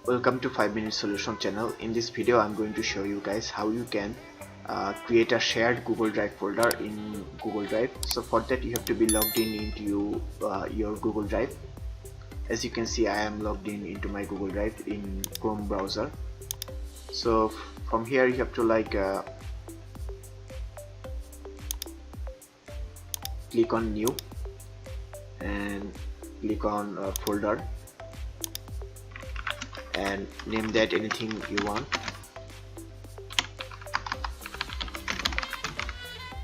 Welcome to 5 Minute Solution channel. In this video I'm going to show you guys how you can create a shared Google Drive folder in Google Drive. So for that you have to be logged in into your Google Drive. As you can see, I am logged in into my Google Drive in Chrome browser. So from here you have to click on new and click on folder and name that anything you want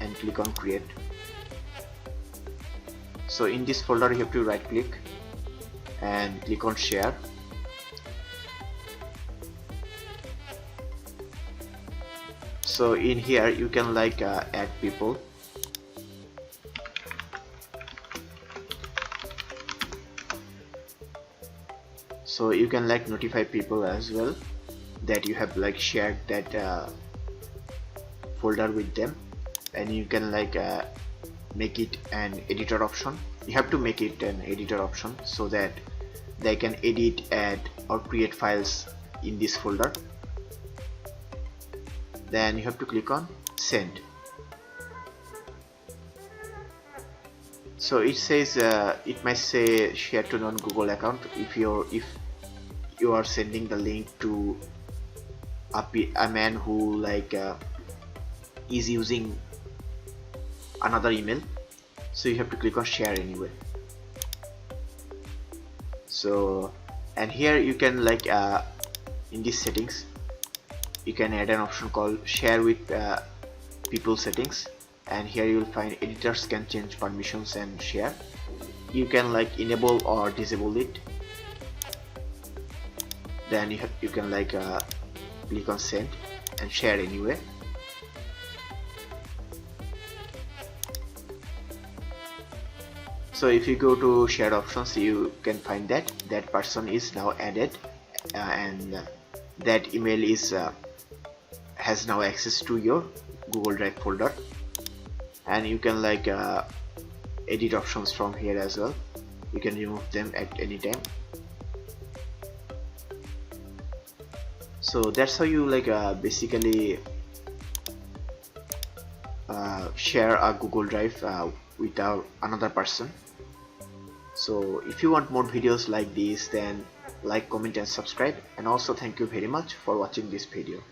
and click on create. So in this folder you have to right click and click on share. So in here you can add people. So you can notify people as well that you have shared that folder with them, and you can make it an editor option. You have to make it an editor option so that they can edit, add or create files in this folder. Then you have to click on send. So it says it might say share to non-Google account if you are sending the link to a man who is using another email. So you have to click on share anyway. So and here you can in these settings you can add an option called share with people settings, and here you will find editors can change permissions and share. You can enable or disable it. Then you can click on send and share anyway. So if you go to shared options, you can find that person is now added, and that email is has now access to your Google Drive folder. And you can edit options from here as well. You can remove them at any time. So that's how you basically share a Google Drive with another person. So if you want more videos like this, then comment and subscribe, and also thank you very much for watching this video.